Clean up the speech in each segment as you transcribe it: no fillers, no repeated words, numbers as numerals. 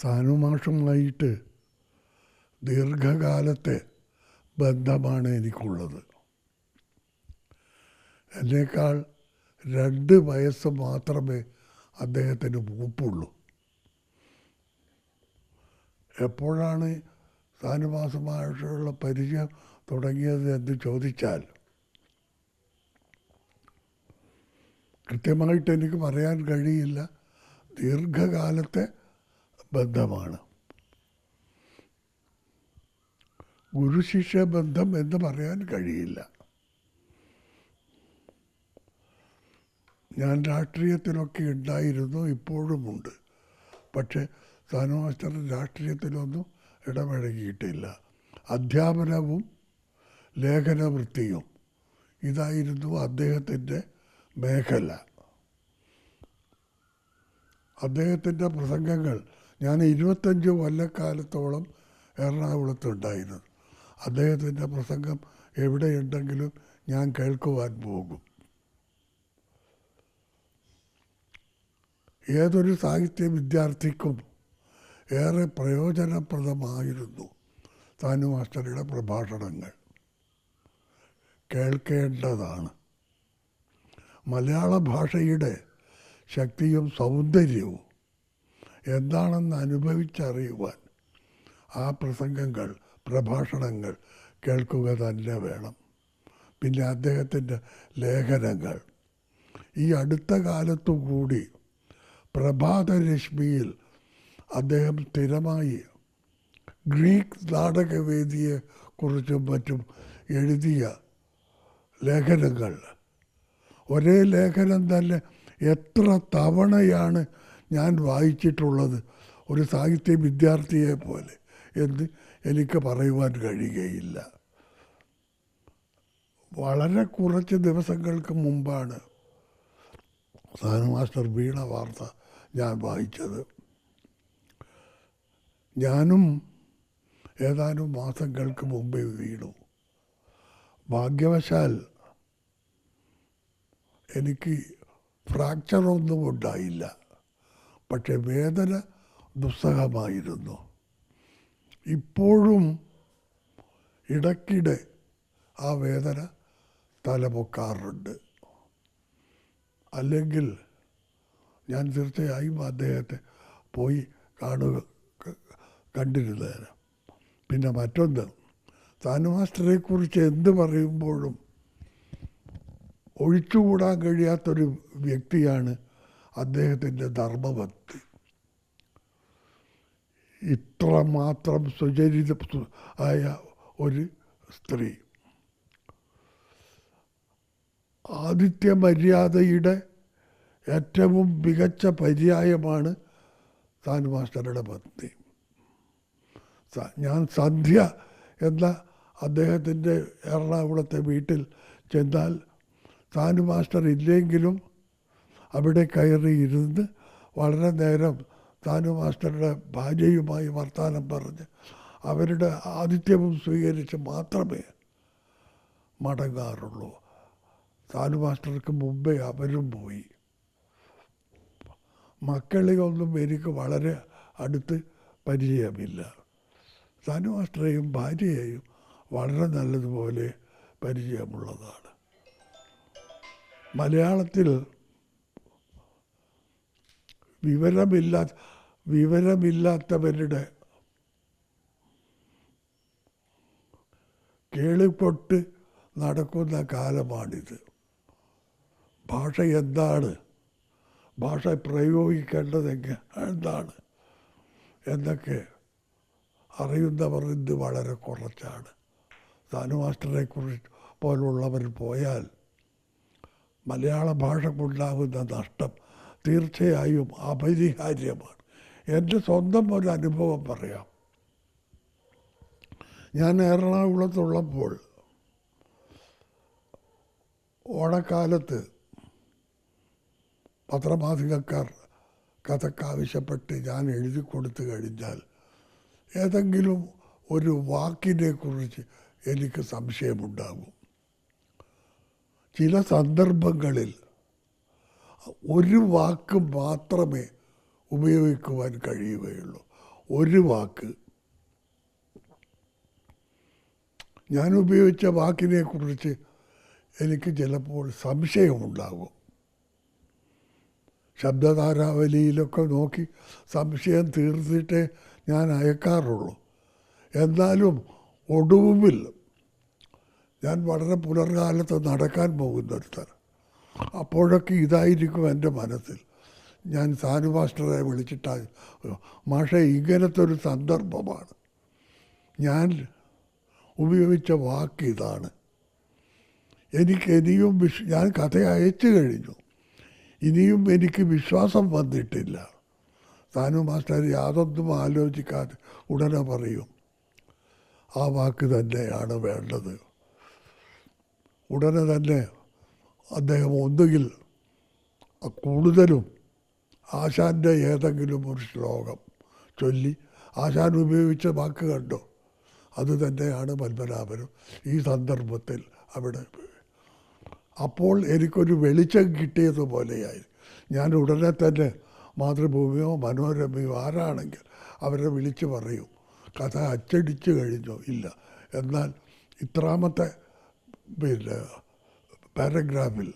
സാനുമാഷുമായിട്ട് ദീർഘകാലത്തെ ബന്ധമാണ് എനിക്കുള്ളത്. എന്നേക്കാൾ 2 വയസ്സ് മാത്രമേ അദ്ദേഹത്തിന് മൂപ്പുള്ളൂ. എപ്പോഴാണ് സാനുമാഷുമായിട്ടുള്ള പരിചയം തുടങ്ങിയത് എന്ന് ചോദിച്ചാൽ കൃത്യമായിട്ട് എനിക്ക് പറയാൻ കഴിയില്ല. ദീർഘകാലത്തെ ബന്ധമാണ്. ഗുരുശിഷ്യ ബന്ധം എന്ന് പറയാൻ കഴിയില്ല. ഞാൻ രാഷ്ട്രീയത്തിലൊക്കെ ഉണ്ടായിരുന്നു, ഇപ്പോഴുമുണ്ട്. പക്ഷേ സാനു മാസ്റ്റർ രാഷ്ട്രീയത്തിലൊന്നും ഇടപഴകിയിട്ടില്ല. അധ്യാപനവും ലേഖനവൃത്തിയും ഇതായിരുന്നു അദ്ദേഹത്തിൻ്റെ മേഖല. അദ്ദേഹത്തിൻ്റെ പ്രസംഗങ്ങൾ ഞാൻ 25 കൊല്ലക്കാലത്തോളം എറണാകുളത്തുണ്ടായിരുന്നു. അദ്ദേഹത്തിൻ്റെ പ്രസംഗം എവിടെയുണ്ടെങ്കിലും ഞാൻ കേൾക്കുവാൻ പോകും. ഏതൊരു സാഹിത്യ വിദ്യാർത്ഥിക്കും ഏറെ പ്രയോജനപ്രദമായിരുന്നു സാനു മാസ്റ്ററുടെ പ്രഭാഷണങ്ങൾ. കേൾക്കേണ്ടതാണ്. മലയാള ഭാഷയുടെ ശക്തിയും സൗന്ദര്യവും എന്താണെന്ന് അനുഭവിച്ചറിയുവാൻ ആ പ്രസംഗങ്ങൾ, പ്രഭാഷണങ്ങൾ കേൾക്കുക തന്നെ വേണം. പിന്നെ അദ്ദേഹത്തിൻ്റെ ലേഖനങ്ങൾ ഈ അടുത്ത കാലത്തു കൂടി പ്രഭാതരശ്മിയിൽ അദ്ദേഹം സ്ഥിരമായി ഗ്രീക്ക് നാടകവേദിയെ കുറിച്ചും മറ്റും എഴുതിയ ലേഖനങ്ങൾ, ഒരേ ലേഖനം തന്നെ എത്ര തവണയാണ് ഞാൻ വായിച്ചിട്ടുള്ളത് ഒരു സാഹിത്യ വിദ്യാർത്ഥിയെ പോലെ എന്ന് എനിക്ക് പറയുവാൻ കഴിയുകയില്ല. വളരെ കുറച്ച് ദിവസങ്ങൾക്ക് മുമ്പാണ് സാനു മാസ്റ്റർ വീണ വാർത്ത ഞാൻ വായിച്ചത്. ഞാനും ഏതാനും മാസങ്ങൾക്ക് മുമ്പേ വീണു. ഭാഗ്യവശാൽ എനിക്ക് ഫ്രാക്ചറൊന്നും ഉണ്ടായില്ല. പക്ഷെ വേദന ദുസ്സഹമായിരുന്നു. ഇപ്പോഴും ഇടയ്ക്കിടെ ആ വേദന തലപൊക്കാറുണ്ട്. അല്ലെങ്കിൽ ഞാൻ തീർച്ചയായും അദ്ദേഹത്തെ പോയി കണ്ടിരുന്നേനെ. പിന്നെ മറ്റൊന്ന്, സാനു മാസ്റ്ററെക്കുറിച്ച് എന്ത് പറയുമ്പോഴും ഒഴിച്ചുകൂടാൻ കഴിയാത്തൊരു വ്യക്തിയാണ് അദ്ദേഹത്തിൻ്റെ ധർമ്മഭക്തി. ഇത്രമാത്രം സുചരിത ആയ ഒരു സ്ത്രീ. ആതിഥ്യ മര്യാദയുടെ ഏറ്റവും മികച്ച പര്യായമാണ് സാനു മാസ്റ്ററുടെ ഭക്തി. ഞാൻ സന്ധ്യ എന്ന അദ്ദേഹത്തിൻ്റെ എറണാകുളത്തെ വീട്ടിൽ ചെന്നാൽ സാനു മാസ്റ്റർ ഇല്ലെങ്കിലും അവിടെ കയറി ഇരുന്ന് വളരെ നേരം സാനു മാസ്റ്ററുടെ ഭാര്യയുമായി വർത്തമാനം പറഞ്ഞ് അവരുടെ ആതിഥ്യവും സ്വീകരിച്ച് മാത്രമേ മടങ്ങാറുള്ളൂ. സാനു മാസ്റ്റർക്ക് മുമ്പേ അവരും പോയി. മക്കളെയൊന്നും എനിക്ക് വളരെ അടുത്ത് പരിചയമില്ല. സാനു മാസ്റ്ററെയും ഭാര്യയെയും വളരെ നല്ലതുപോലെ പരിചയമുള്ളതാണ്. മലയാളത്തിൽ വിവരമില്ലാത്തവരുടെ കേളിപ്പൊട്ട് നടക്കുന്ന കാലമാണിത്. ഭാഷ എന്താണ്, ഭാഷ പ്രയോഗിക്കേണ്ടത് എന്താണ് എന്നൊക്കെ അറിയുന്നവർ ഇന്ന് വളരെ കുറച്ചാണ്. സാനു മാസ്റ്ററെക്കുറിച്ച് പോലുള്ളവർ പോയാൽ മലയാള ഭാഷക്കുണ്ടാകുന്ന നഷ്ടം തീർച്ചയായും അപരിഹാര്യമാണ്. എൻ്റെ സ്വന്തം ഒരു അനുഭവം പറയാം. ഞാൻ എറണാകുളത്തുള്ളപ്പോൾ ഓണക്കാലത്ത് പത്രമാസികക്കാർ കഥക്കാവശ്യപ്പെട്ട് ഞാൻ എഴുതി കൊടുത്തു കഴിഞ്ഞാൽ ഏതെങ്കിലും ഒരു വാക്കിനെ കുറിച്ച് എനിക്ക് സംശയമുണ്ടാകും. ചില സന്ദർഭങ്ങളിൽ ഒരു വാക്ക് മാത്രമേ ഉപയോഗിക്കുവാൻ കഴിയുകയുള്ളൂ. ഒരു വാക്ക് ഞാൻ ഉപയോഗിച്ച വാക്കിനെക്കുറിച്ച് എനിക്ക് ചിലപ്പോൾ സംശയമുണ്ടാകും. ശബ്ദധാരാവലിയിലൊക്കെ നോക്കി സംശയം തീർത്തിട്ടേ ഞാൻ അയക്കാറുള്ളൂ. എന്നാലും ഒടുവിൽ ഞാൻ വളരെ പുലർകാലത്ത് നടക്കാൻ പോകുന്നൊരുത്തരം. അപ്പോഴൊക്കെ ഇതായിരിക്കും എൻ്റെ മനസ്സിൽ. ഞാൻ സാനു മാസ്റ്ററെ വിളിച്ചിട്ടാണ്, മാഷെ ഇങ്ങനത്തെ ഒരു സന്ദർഭമാണ്, ഞാൻ ഉപയോഗിച്ച വാക്ക് ഇതാണ്, എനിക്ക് ഇനിയും ഞാൻ കഥ അയച്ചു കഴിഞ്ഞു, ഇനിയും എനിക്ക് വിശ്വാസം വന്നിട്ടില്ല. സാനു മാസ്റ്റർ യാതൊന്നും ആലോചിക്കാതെ ഉടനെ പറയും, ആ വാക്ക് തന്നെയാണ് വേണ്ടത്. ഉടനെ തന്നെ അദ്ദേഹം ഒന്നുകിൽ കൂടുതലും ആശാൻ്റെ ഏതെങ്കിലും ഒരു ശ്ലോകം ചൊല്ലി, ആശാൻ ഉപയോഗിച്ച വാക്ക് കണ്ടോ, അത് തന്നെയാണ് പത്മനാഭനും ഈ സന്ദർഭത്തിൽ അവിടെ. അപ്പോൾ എനിക്കൊരു വെളിച്ചം കിട്ടിയതുപോലെയായി. ഞാൻ ഉടനെ തന്നെ മാതൃഭൂമിയോ മനോരമയോ ആരാണെങ്കിൽ അവരെ വിളിച്ച് പറയും, കഥ അച്ചടിച്ചു കഴിഞ്ഞോ, ഇല്ല, എന്നാൽ ഇത്രാമത്തെ പാരഗ്രാഫിൽ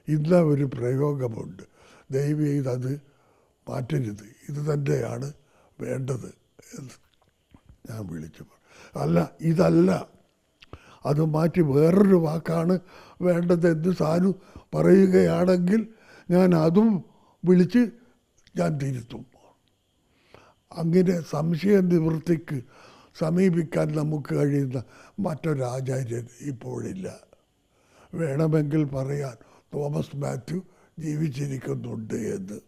ഇന്ന ഒരു പ്രയോഗമുണ്ട്, ദയവ് ചെയ്തത് മാറ്റരുത്, ഇത് തന്നെയാണ് വേണ്ടത് എന്ന് ഞാൻ വിളിച്ചു. അല്ല, ഇതല്ല, അത് മാറ്റി വേറൊരു വാക്കാണ് വേണ്ടതെന്ന് സാനു പറയുകയാണെങ്കിൽ ഞാൻ അതും വിളിച്ച് ഞാൻ തിരുത്തും. അങ്ങനെ സംശയ നിവൃത്തിക്ക് സമീപിക്കാൻ നമുക്ക് കഴിയുന്ന മറ്റൊരാചാര്യൻ ഇപ്പോഴില്ല. വേണമെങ്കിൽ പറയാൻ തോമസ് മാത്യു ജീവിച്ചിരിക്കുന്നുണ്ട് എന്ന്.